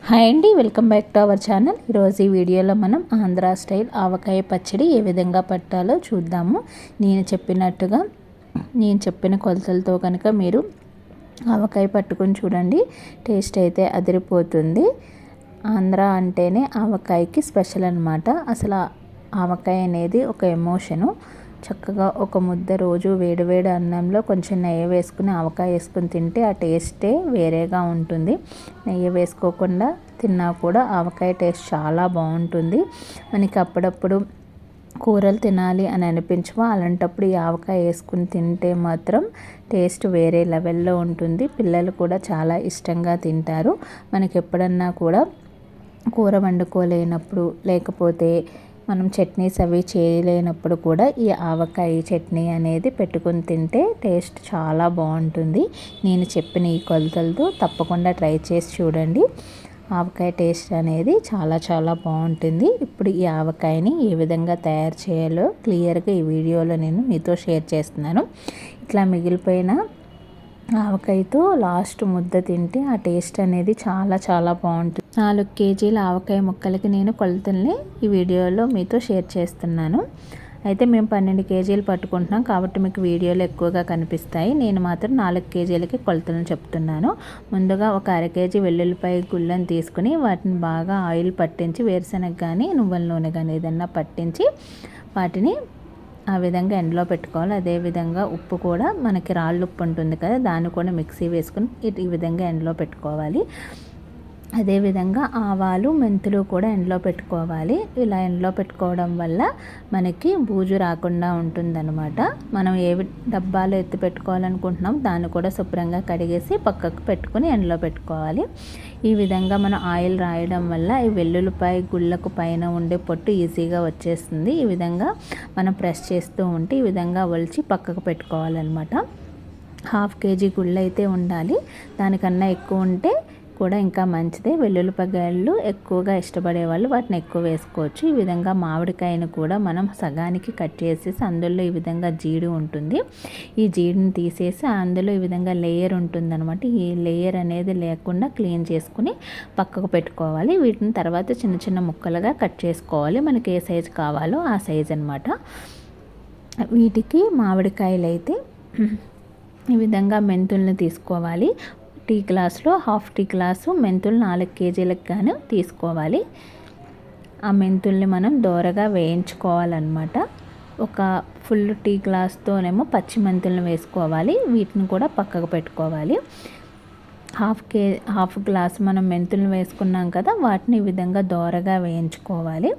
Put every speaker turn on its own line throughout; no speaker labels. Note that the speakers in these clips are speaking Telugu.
హాయ్ అండి, welcome back to our channel. ఈరోజు ఈ వీడియోలో మనం ఆంధ్ర స్టైల్ ఆవకాయ పచ్చడి ఏ విధంగా పట్టాలో చూద్దాము. నేను చెప్పిన కొలతలతో కనుక మీరు ఆవకాయ పట్టుకొని చూడండి, టేస్ట్ అయితే అదిరిపోతుంది. ఆంధ్ర అంటేనే ఆవకాయకి స్పెషల్ అన్నమాట. అసలు ఆవకాయ అనేది ఒక ఎమోషను. చక్కగా ఒక ముద్ద రోజు వేడివేడి అన్నంలో కొంచెం నెయ్యి వేసుకుని ఆవకాయ వేసుకుని తింటే ఆ టేస్టే వేరేగా ఉంటుంది. నెయ్యి వేసుకోకుండా తిన్నా కూడా ఆవకాయ టేస్ట్ చాలా బాగుంటుంది. మనకి అప్పుడప్పుడు కూరలు తినాలి అని అనిపించమో అలాంటప్పుడు ఈ ఆవకాయ వేసుకుని తింటే మాత్రం టేస్ట్ వేరే లెవెల్లో ఉంటుంది. పిల్లలు కూడా చాలా ఇష్టంగా తింటారు. మనకి ఎప్పుడన్నా కూడా కూర వండుకోలేనప్పుడు, లేకపోతే మనం చట్నీస్ అవి చేయలేనప్పుడు కూడా ఈ ఆవకాయ చట్నీ అనేది పెట్టుకొని తింటే టేస్ట్ చాలా బాగుంటుంది. నేను చెప్పిన ఈ కొలతలతో తప్పకుండా ట్రై చేసి చూడండి. ఆవకాయ టేస్ట్ అనేది చాలా చాలా బాగుంటుంది. ఇప్పుడు ఈ ఆవకాయని ఏ విధంగా తయారు చేయాలో క్లియర్గా ఈ వీడియోలో నేను మీతో షేర్ చేస్తున్నాను. ఇట్లా మిగిలిపోయిన ఆవకాయతో లాస్ట్ ముద్ద తింటే ఆ టేస్ట్ అనేది చాలా చాలా బాగుంటుంది. 4 కేజీల ఆవకాయ ముక్కలకి నేను కొలతల్ని ఈ వీడియోలో మీతో షేర్ చేస్తున్నాను. అయితే మేము 12 కేజీలు పట్టుకుంటున్నాం కాబట్టి మీకు వీడియోలు ఎక్కువగా కనిపిస్తాయి. నేను మాత్రం 4 కేజీలకి కొలతలను చెప్తున్నాను. ముందుగా ఒక 1/2 కేజీ వెల్లుల్లిపాయ గుళ్ళని తీసుకుని వాటిని బాగా ఆయిల్ పట్టించి, వేరుశనగ కానీ నువ్వుల నూనె కానీ ఏదన్నా పట్టించి వాటిని ఆ విధంగా ఎండలో పెట్టుకోవాలి. అదేవిధంగా ఉప్పు కూడా, మనకి రాళ్ళు ఉప్పు ఉంటుంది కదా, దాన్ని కూడా మిక్సీ వేసుకుని ఈ విధంగా ఎండలో పెట్టుకోవాలి. అదేవిధంగా ఆవాలు, మెంతులు కూడా ఎండలో పెట్టుకోవాలి. ఇలా ఎండలో పెట్టుకోవడం వల్ల మనకి బూజు రాకుండా ఉంటుందన్నమాట. మనం ఏ డబ్బాలో ఎత్తి పెట్టుకోవాలనుకుంటున్నాం దాన్ని కూడా శుభ్రంగా కడిగేసి పక్కకు పెట్టుకుని ఎండలో పెట్టుకోవాలి. ఈ విధంగా మనం ఆయిల్ రాయడం వల్ల ఈ వెల్లుల్లిపాయ గుళ్ళకు పైన ఉండే పొట్టు ఈజీగా వచ్చేస్తుంది. ఈ విధంగా మనం ప్రెస్ చేస్తూ ఉంటే ఈ విధంగా ఒలిచి పక్కకు పెట్టుకోవాలన్నమాట. 1/2 కేజీ గుళ్ళు అయితే ఉండాలి. దానికన్నా ఎక్కువ ఉంటే కూడా ఇంకా మంచిదే. వెల్లుల్లిపాయలు ఎక్కువగా ఇష్టపడే వాళ్ళు వాటిని ఎక్కువ వేసుకోవచ్చు. ఈ విధంగా మామిడికాయను కూడా మనం సగానికి కట్ చేసేసి అందులో ఈ విధంగా జీడి ఉంటుంది. ఈ జీడిని తీసేసి అందులో ఈ విధంగా లేయర్ ఉంటుందన్నమాట. ఈ లేయర్ అనేది లేకుండా క్లీన్ చేసుకుని పక్కకు పెట్టుకోవాలి. వీటిని తర్వాత చిన్న చిన్న ముక్కలుగా కట్ చేసుకోవాలి. మనకి ఏ సైజు కావాలో ఆ సైజు అన్నమాట. వీటికి మామిడికాయలు అయితే ఈ విధంగా మెంతుల్ని తీసుకోవాలి. టీ గ్లాస్లో 1/2 టీ గ్లాసు మెంతులు 4 కేజీలకు గాను తీసుకోవాలి. ఆ మెంతుల్ని మనం దోరగా వేయించుకోవాలన్నమాట. ఒక ఫుల్ టీ గ్లాస్తోనేమో పచ్చి మెంతులను వేసుకోవాలి. వీటిని కూడా పక్కకు పెట్టుకోవాలి. 1/2 గ్లాస్ మనం మెంతులను వేసుకున్నాం కదా, వాటిని ఈ విధంగా దోరగా వేయించుకోవాలి.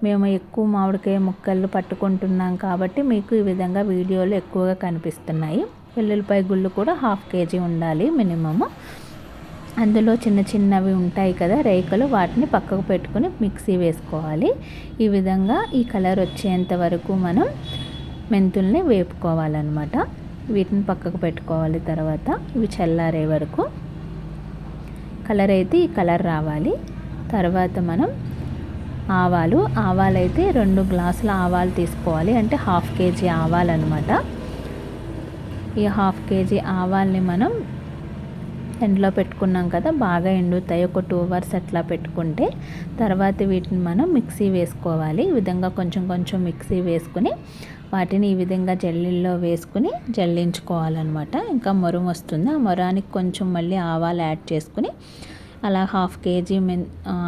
మేము ఎక్కువ మామిడికాయ ముక్కలు పట్టుకుంటున్నాం కాబట్టి మీకు ఈ విధంగా వీడియోలు ఎక్కువగా కనిపిస్తున్నాయి. వెల్లుల్లిపాయ గుళ్ళు కూడా 1/2 కేజీ ఉండాలి మినిమము. అందులో చిన్న చిన్నవి ఉంటాయి కదా రేఖలు, వాటిని పక్కకు పెట్టుకొని మిక్సీ వేసుకోవాలి. ఈ విధంగా ఈ కలర్ వచ్చేంత వరకు మనం మెంతుల్ని వేపుకోవాలన్నమాట. వీటిని పక్కకు పెట్టుకోవాలి. తర్వాత ఇవి చల్లారే వరకు కలర్ అయితే ఈ కలర్ రావాలి. తర్వాత మనం ఆవాలైతే 2 గ్లాసుల ఆవాలు తీసుకోవాలి. అంటే 1/2 కేజీ ఆవాలు అనమాట. ఈ 1/2 కేజీ ఆవాల్ని మనం ఎండలో పెట్టుకున్నాం కదా, బాగా ఎండుతాయి. ఒక 2 అవర్స్ అట్లా పెట్టుకుంటే తర్వాత వీటిని మనం మిక్సీ వేసుకోవాలి. ఈ విధంగా కొంచెం కొంచెం మిక్సీ వేసుకుని వాటిని ఈ విధంగా జల్లీల్లో వేసుకుని జల్లించుకోవాలన్నమాట. ఇంకా మొరం వస్తుంది. ఆ మొరానికి కొంచెం మళ్ళీ ఆవాలు యాడ్ చేసుకుని అలా 1/2 కేజీ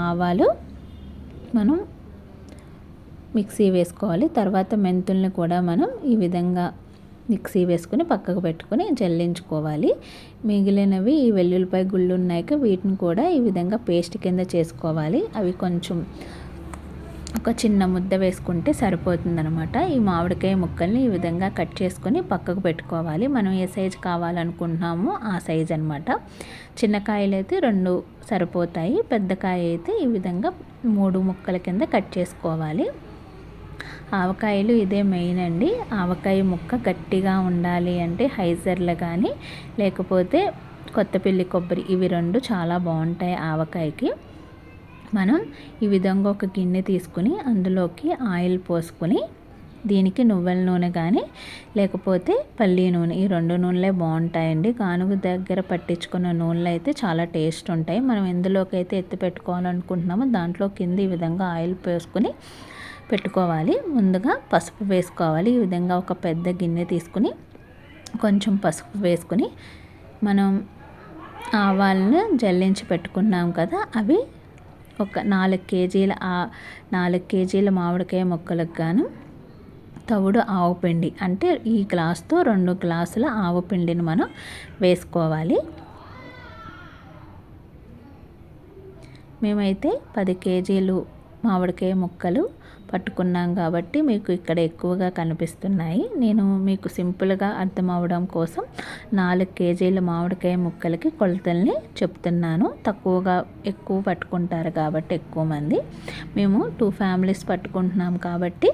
ఆవాలు మనం మిక్సీ వేసుకోవాలి. తర్వాత మెంతుల్ని కూడా మనం ఈ విధంగా మిక్సీ వేసుకుని పక్కకు పెట్టుకుని జల్లించుకోవాలి. మిగిలినవి ఈ వెల్లుల్లిపాయ గుళ్ళు ఉన్నాయి, వీటిని కూడా ఈ విధంగా పేస్ట్ కింద చేసుకోవాలి. అవి కొంచెం ఒక చిన్న ముద్ద వేసుకుంటే సరిపోతుందనమాట. ఈ మామిడికాయ ముక్కల్ని ఈ విధంగా కట్ చేసుకొని పక్కకు పెట్టుకోవాలి. మనం ఏ సైజు కావాలనుకుంటున్నామో ఆ సైజు అనమాట. చిన్న కాయలు అయితే 2 సరిపోతాయి. పెద్ద కాయ అయితే ఈ విధంగా 3 ముక్కల కింద కట్ చేసుకోవాలి. ఆవకాయలు ఇదే మెయిన్ అండి. ఆవకాయ ముక్క గట్టిగా ఉండాలి అంటే హైజర్లు కానీ లేకపోతే కొత్తపల్లి కొబ్బరి, ఇవి 2 చాలా బాగుంటాయి ఆవకాయకి. మనం ఈ విధంగా ఒక గిన్నె తీసుకుని అందులోకి ఆయిల్ పోసుకొని దీనికి నువ్వుల నూనె కానీ లేకపోతే పల్లి నూనె, ఈ 2 నూనెలే బాగుంటాయండి. గానుగ దగ్గర పట్టించుకున్న నూనెలు అయితే చాలా టేస్ట్ ఉంటాయి. మనం ఎందులోకి అయితే ఎత్తి పెట్టుకోవాలనుకుంటున్నామో దాంట్లో కింద ఈ విధంగా ఆయిల్ పోసుకొని పెట్టుకోవాలి. ముందుగా పసుపు వేసుకోవాలి. ఈ విధంగా ఒక పెద్ద గిన్నె తీసుకుని కొంచెం పసుపు వేసుకుని మనం ఆవాలను జల్లించి పెట్టుకున్నాం కదా, అవి ఒక 4 కేజీల మామిడికాయ ముక్కలకు గాను తవుడు ఆవు పిండి, అంటే ఈ గ్లాస్తో 2 గ్లాసుల ఆవు పిండిని మనం వేసుకోవాలి. మేమైతే 10 కేజీలు మామిడికాయ ముక్కలు పట్టుకున్నాం కాబట్టి మీకు ఇక్కడ ఎక్కువగా కనిపిస్తున్నాయి. నేను మీకు సింపుల్గా అర్థం అవడం కోసం 4 కేజీల మామిడికాయ ముక్కలకి కొలతల్ని చెప్తున్నాను. ఎక్కువ పట్టుకుంటారు కాబట్టి ఎక్కువ మంది, మేము 2 ఫ్యామిలీస్ పట్టుకుంటున్నాం కాబట్టి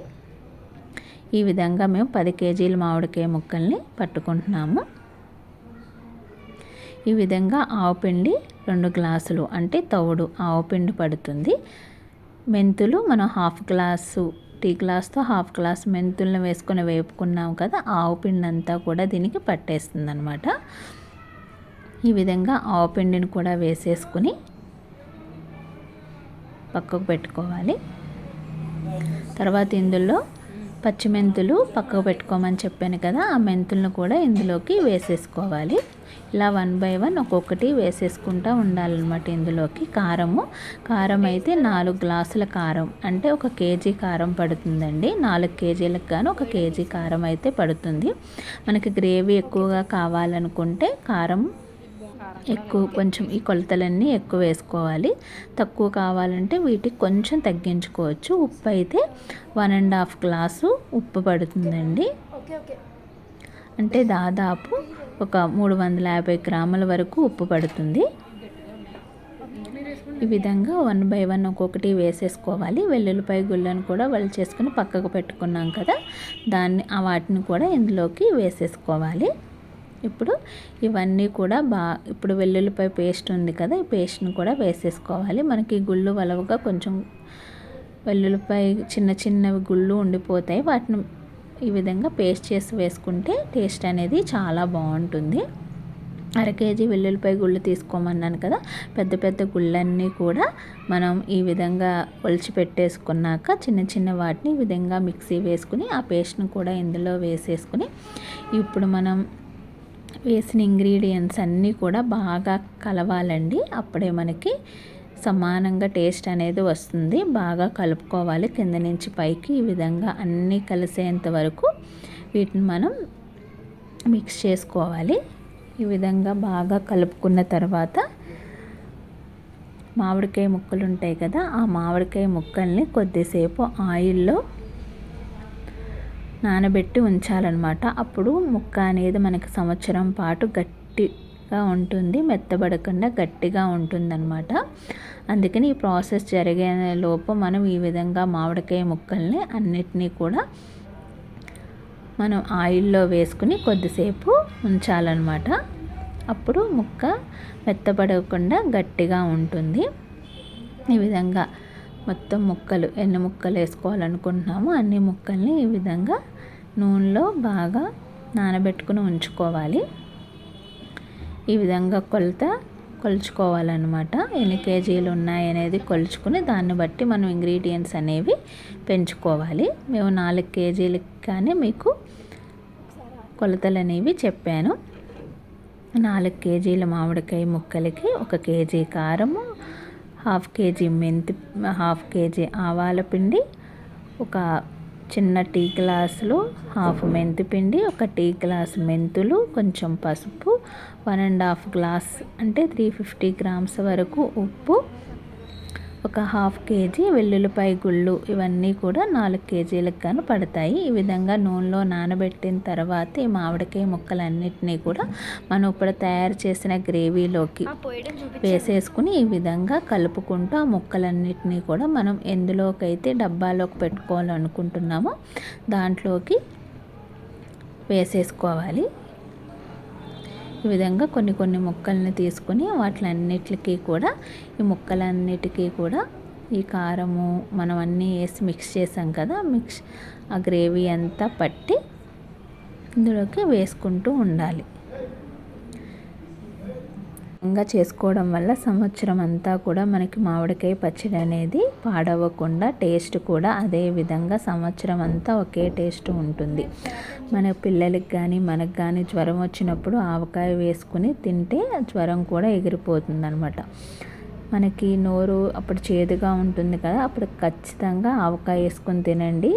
ఈ విధంగా మేము 10 కేజీల మామిడికాయ ముక్కల్ని పట్టుకుంటున్నాము. ఈ విధంగా ఆవుపిండి 2 గ్లాసులు అంటే తవుడు ఆవుపిండి పడుతుంది. మెంతులు మనం టీ గ్లాస్తో హాఫ్ గ్లాస్ మెంతులను వేసుకొని వేపుకున్నాం కదా, ఆవుపిండి అంతా కూడా దీనికి పట్టేస్తుంది అనమాట. ఈ విధంగా ఆవుపిండిని కూడా వేసేసుకుని పక్కకు పెట్టుకోవాలి. తర్వాత ఇందులో పచ్చిమెంతులు పక్కకు పెట్టుకోమని చెప్పాను కదా, ఆ మెంతులను కూడా ఇందులోకి వేసేసుకోవాలి. ఇలా 1 బై 1 ఒక్కొక్కటి వేసేసుకుంటూ ఉండాలన్నమాట. ఇందులోకి కారం అయితే 4 గ్లాసుల కారం అంటే 1 కేజీ కారం పడుతుందండి. 4 కేజీలకు గాను 1 కేజీ కారం అయితే పడుతుంది. మనకి గ్రేవీ ఎక్కువగా కావాలనుకుంటే కారం కొంచెం ఈ కొలతలన్నీ ఎక్కువ వేసుకోవాలి. తక్కువ కావాలంటే వీటికి కొంచెం తగ్గించుకోవచ్చు. ఉప్పు అయితే 1.5 గ్లాసు ఉప్పు పడుతుందండి. అంటే దాదాపు ఒక 350 గ్రాముల వరకు ఉప్పు పడుతుంది. ఈ విధంగా 1 బై 1 ఒక్కొక్కటి వేసేసుకోవాలి. వెల్లుల్లిపాయ గుళ్ళను కూడా చేసుకుని పక్కకు పెట్టుకున్నాం కదా, వాటిని కూడా ఇందులోకి వేసేసుకోవాలి. ఇప్పుడు ఇవన్నీ కూడా ఇప్పుడు వెల్లుల్లిపాయ పేస్ట్ ఉంది కదా, ఈ పేస్ట్ని కూడా వేసేసుకోవాలి. మనకి గుళ్ళు వలవగా కొంచెం వెల్లుల్లిపాయ చిన్నవి గుళ్ళు ఉండిపోతాయి. వాటిని ఈ విధంగా పేస్ట్ చేసి వేసుకుంటే టేస్ట్ అనేది చాలా బాగుంటుంది. 1/2 కేజీ వెల్లుల్లిపాయ గుళ్ళు తీసుకోమన్నాను కదా, పెద్ద గుళ్ళన్నీ కూడా మనం ఈ విధంగా ఒలిచి పెట్టేసుకున్నాక చిన్న వాటిని ఈ విధంగా మిక్సీ వేసుకుని ఆ పేస్ట్ని కూడా ఇందులో వేసేసుకుని ఇప్పుడు మనం వేసిన ఇంగ్రీడియంట్స్ అన్నీ కూడా బాగా కలవాలండి. అప్పుడే మనకి సమానంగా టేస్ట్ అనేది వస్తుంది. బాగా కలుపుకోవాలి కింద నుంచి పైకి. ఈ విధంగా అన్నీ కలిసేంత వరకు వీటిని మనం మిక్స్ చేసుకోవాలి. ఈ విధంగా బాగా కలుపుకున్న తర్వాత మామిడికాయ ముక్కలు ఉంటాయి కదా, ఆ మామిడికాయ ముక్కల్ని కొద్దిసేపు ఆయిల్లో నానబెట్టి ఉంచాలన్నమాట. అప్పుడు ముక్క అనేది మనకి సంవత్సరం పాటు గట్టిగా ఉంటుంది, మెత్తబడకుండా గట్టిగా ఉంటుందన్నమాట. అందుకని ఈ ప్రాసెస్ జరిగే లోపు మనం ఈ విధంగా మామిడికాయ ముక్కల్ని అన్నిటినీ కూడా మనం ఆయిల్లో వేసుకుని కొద్దిసేపు ఉంచాలన్నమాట. అప్పుడు ముక్క మెత్తబడకుండా గట్టిగా ఉంటుంది. ఈ విధంగా మొత్తం ఎన్ని ముక్కలు వేసుకోవాలనుకుంటున్నామో అన్ని ముక్కల్ని ఈ విధంగా నూనెలో బాగా నానబెట్టుకుని ఉంచుకోవాలి. ఈ విధంగా కొలుచుకోవాలన్నమాట. ఎన్ని కేజీలు ఉన్నాయి అనేది కొలుచుకుని దాన్ని బట్టి మనం ఇంగ్రీడియంట్స్ అనేవి పెంచుకోవాలి. మేము 4 కేజీలకి కానీ మీకు కొలతలు అనేవి చెప్పాను. 4 కేజీల మామిడికాయ ముక్కలకి 1 కేజీ కారము, 1/2 కేజీ ఆవాల పిండి, ఒక చిన్న టీ గ్లాసులో 1/2 మెంతి పిండి, 1 టీ గ్లాస్ మెంతులు, కొంచెం పసుపు, 1.5 గ్లాస్ అంటే 350 గ్రామ్స్ వరకు ఉప్పు, 1/2 కేజీ వెల్లుల్లిపాయ గుళ్ళు. ఇవన్నీ కూడా 4 కేజీలకు గాను పడతాయి. ఈ విధంగా నూనెలో నానబెట్టిన తర్వాత ఈ మామిడికాయ ముక్కలన్నిటినీ కూడా మనం ఇప్పుడు తయారు చేసిన గ్రేవీలోకి వేసేసుకుని ఈ విధంగా కలుపుకుంటూ ఆ ముక్కలన్నిటినీ కూడా మనం ఎందులోకైతే డబ్బాలోకి పెట్టుకోవాలనుకుంటున్నామో దాంట్లోకి వేసేసుకోవాలి. ఈ విధంగా కొన్ని ముక్కల్ని తీసుకొని వాటిలన్నిటికీ కూడా ఈ ముక్కలన్నిటికీ కూడా ఈ కారము మనం అన్నీ వేసి మిక్స్ చేసాం కదా, ఆ గ్రేవీ అంతా పట్టి ఇందులోకి వేసుకుంటూ ఉండాలి. ఇంకా చేసుకోవడం వల్ల సంవత్సరం అంతా కూడా మనకి మామిడికాయ పచ్చడి అనేది పాడవకుండా టేస్ట్ కూడా అదే విధంగా సంవత్సరం అంతా ఒకే టేస్ట్ ఉంటుంది. మన పిల్లలకి కానీ మనకు కానీ జ్వరం వచ్చినప్పుడు ఆవకాయ వేసుకుని తింటే జ్వరం కూడా ఎగిరిపోతుంది అనమాట. మనకి నోరు అప్పుడు చేదుగా ఉంటుంది కదా, అప్పుడు ఖచ్చితంగా ఆవకాయ వేసుకొని తినండి.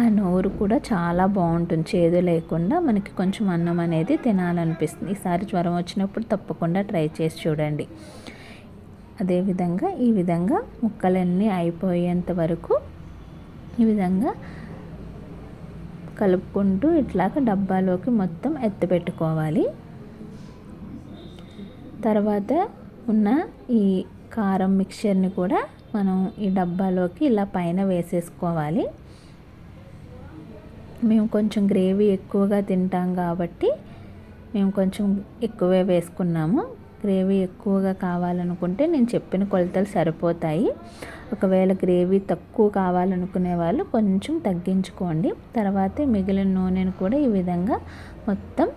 ఆ నోరు కూడా చాలా బాగుంటుంది, చేదు లేకుండా మనకి కొంచెం అన్నం అనేది తినాలనిపిస్తుంది. ఈసారి జ్వరం వచ్చినప్పుడు తప్పకుండా ట్రై చేసి చూడండి. అదేవిధంగా ఈ విధంగా ముక్కలన్నీ అయిపోయేంత వరకు ఈ విధంగా కలుపుకుంటూ ఇట్లాగ డబ్బాలోకి మొత్తం ఎత్తిపెట్టుకోవాలి. తర్వాత ఉన్న ఈ కారం మిక్చర్ని కూడా మనం ఈ డబ్బాలోకి ఇలా పైన వేసేసుకోవాలి. మేము కొంచెం గ్రేవీ ఎక్కువగా తింటాం కాబట్టి మేము కొంచెం ఎక్కువే వేసుకున్నాము. గ్రేవీ ఎక్కువగా కావాలనుకుంటే నేను చెప్పిన కొలతలు సరిపోతాయి. ఒకవేళ గ్రేవీ తక్కువ కావాలనుకునే వాళ్ళు కొంచెం తగ్గించుకోండి. తర్వాత మిగిలిన నూనెను కూడా ఈ విధంగా మొత్తం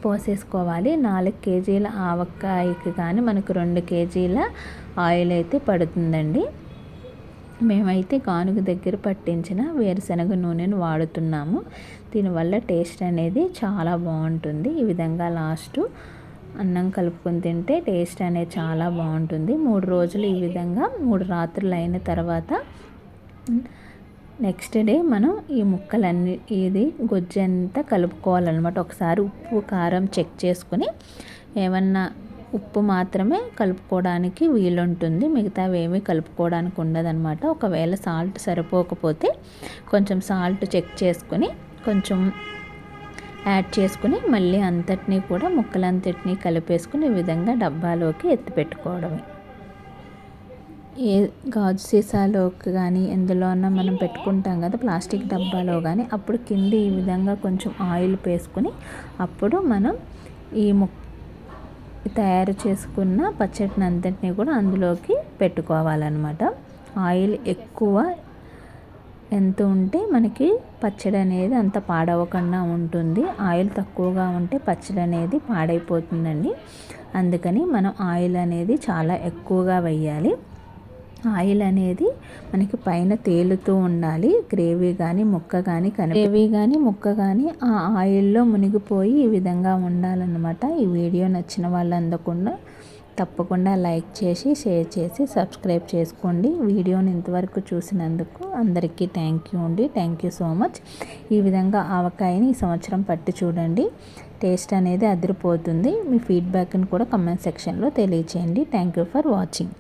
పోసేసుకోవాలి. 4 కేజీల ఆవకాయకి కానీ మనకు 2 కేజీల ఆయిల్ అయితే పడుతుందండి. మేమైతే గానుగ దగ్గర పట్టించిన వేరుశనగ నూనెను వాడుతున్నాము. దీనివల్ల టేస్ట్ అనేది చాలా బాగుంటుంది. ఈ విధంగా లాస్ట్ అన్నం కలుపుకొని తింటే టేస్ట్ అనేది చాలా బాగుంటుంది. 3 రోజులు ఈ విధంగా 3 రాత్రులు అయిన తర్వాత నెక్స్ట్ డే మనం ఈ ముక్కలన్నీ ఇది గొజ్జంతా కలుపుకోవాలన్నమాట. ఒకసారి ఉప్పు కారం చెక్ చేసుకుని ఏమన్నా ఉప్పు మాత్రమే కలుపుకోవడానికి వీలుంటుంది, మిగతావి ఏమీ కలుపుకోవడానికి ఉండదన్నమాట. ఒకవేళ సాల్ట్ సరిపోకపోతే కొంచెం సాల్ట్ చెక్ చేసుకుని కొంచెం యాడ్ చేసుకుని మళ్ళీ అంతటినీ కూడా ముక్కలంతటినీ కలిపేసుకుని ఈ విధంగా డబ్బాలోకి ఎత్తి పెట్టుకోవడమే. ఏ గాజు సీసాలోకి కానీ ఎందులో అన్నా మనం పెట్టుకుంటాం కదా, ప్లాస్టిక్ డబ్బాలో కానీ, అప్పుడు కింద ఈ విధంగా కొంచెం ఆయిల్ వేసుకుని అప్పుడు మనం ఈ తయారు చేసుకున్న పచ్చడిని అంతటినీ కూడా అందులోకి పెట్టుకోవాలన్నమాట. ఆయిల్ ఎక్కువ ఎంత ఉంటే మనకి పచ్చడి అనేది అంత పాడవకుండా ఉంటుంది. ఆయిల్ తక్కువగా ఉంటే పచ్చడి అనేది పాడైపోతుందండి. అందుకని మనం ఆయిల్ అనేది చాలా ఎక్కువగా వేయాలి. ఆయిల్ అనేది మనకి పైన తేలుతూ ఉండాలి. గ్రేవీ కానీ ముక్క కానీ ఆ ఆయిల్లో మునిగిపోయి ఈ విధంగా ఉండాలన్నమాట. ఈ వీడియో నచ్చిన వాళ్ళందకుండా తప్పకుండా లైక్ చేసి షేర్ చేసి సబ్స్క్రైబ్ చేసుకోండి. వీడియోని ఇంతవరకు చూసినందుకు అందరికీ థ్యాంక్ యూ అండి. Thank you so much. ఈ విధంగా ఆవకాయని ఈ సంవత్సరం పట్టి చూడండి, టేస్ట్ అనేది అదిరిపోతుంది. మీ ఫీడ్బ్యాక్ని కూడా కామెంట్ సెక్షన్లో తెలియచేయండి. Thank you for watching.